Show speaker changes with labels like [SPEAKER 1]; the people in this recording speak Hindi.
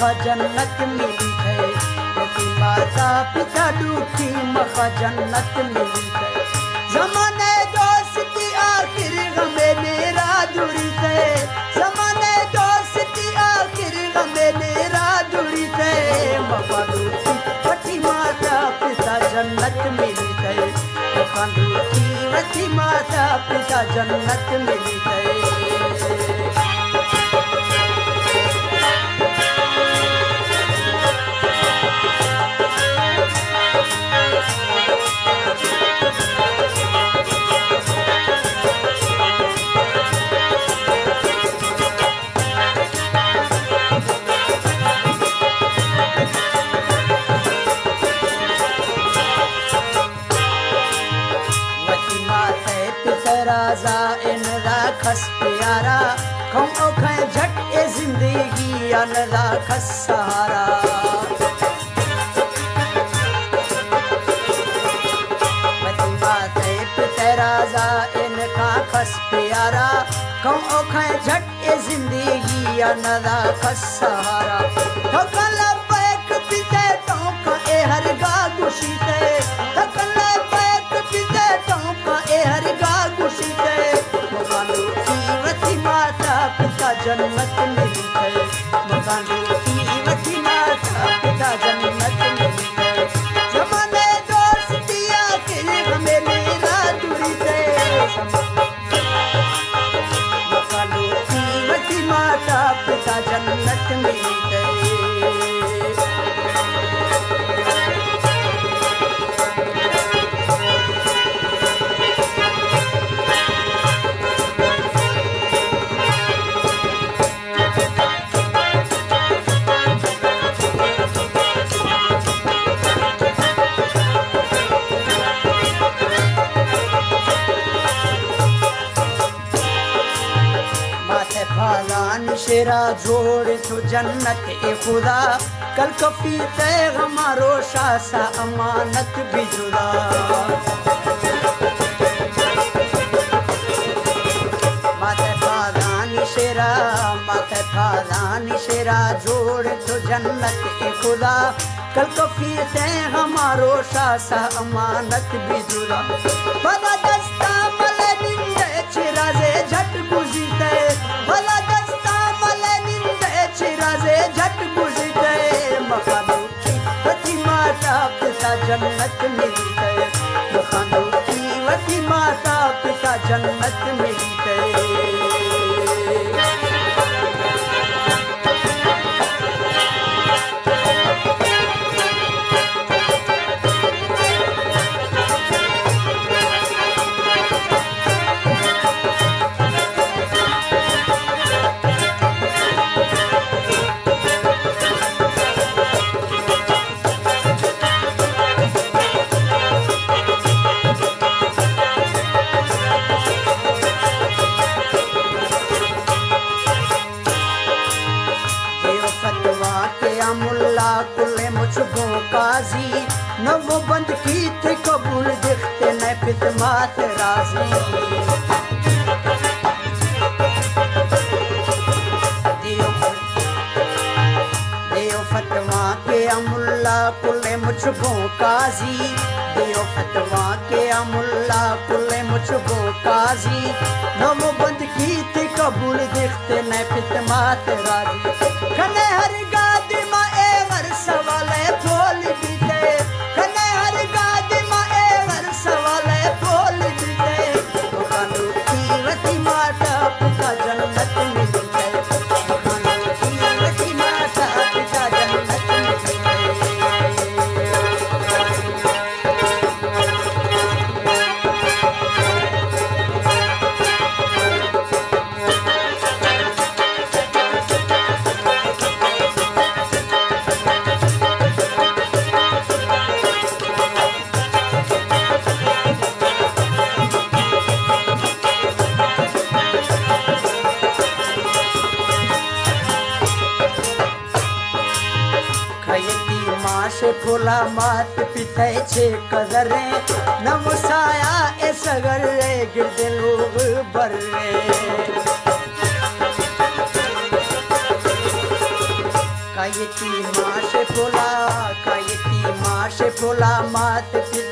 [SPEAKER 1] मखा जन्नत मिली है। यदि माता पिता दुखी मखा जन्नत मिली है। जमाने दोस्ती आखिर गमे मेरा दूरी है। जमाने दोस्ती आखिर गमे मेरा दूरी है। मखा दुखी वती माता पिता जन्नत मिली है। मखा दुखी वती माता पिता जन्नत मिली है। राजा इन राखस प्यारा खम ओखे झट ए जिंदगी अन राखस सहारा। मती माते पिता राजा इन राखस प्यारा खम ओखे झट ए जिंदगी अन राखस सहारा। थकल पैक पिते टोका ए हर गा गुशी ते। थकल पैक पिते टोका ए हर गा गुशी ते। मकान की वती माता पिता जन्नत मिली है। मकान की वती माता पिता जन्नत मिली है। जमाने दोस्ती आखिर हमें मेरा दूरी है। मकान की वती माता पिता जन्नत मिली है। शेरा जोड़ तो जन्नत ए खुदा कल कफी ते हमारो शासा अमानत भी जुदा। माथे फादानी शेरा जोड़ तो जन्नत ए खुदा कल कफी ते हमारो शासा अमानत भी जुदा। भला दस्ता मले निंदे चिराजे झट गुजीते। भला चिराजे झट बुझते। मकान की वती माता पिता जन्नत मिली है। मकान की वती माता पिता जन्नत मिली है। मुल्ला कुले मुझको काजी न वो बंद की थे कबूल दिखते न फितमात राजी। दियो फतवा के मुल्ला कुले मुझको काजी। दियो फतवा के मुल्ला कुले मुझको काजी न वो बंद की थे कबूल दिखते न फितमात राजी। खने हर गादी मा ए हर सवाले बोल बीते। खने हर गादी मा ए हर सवाले बोल बीते। मकान की वती माता पिता जन्नत मिली है। मकान की वती माता पिता जन्नत मिली है। से खोला मात पिता छे कदरे नमसाया ए सगर रे गिरदे लोग बर्रे। काये यतीमा से बोला, का यतीमा से बोला मात पिता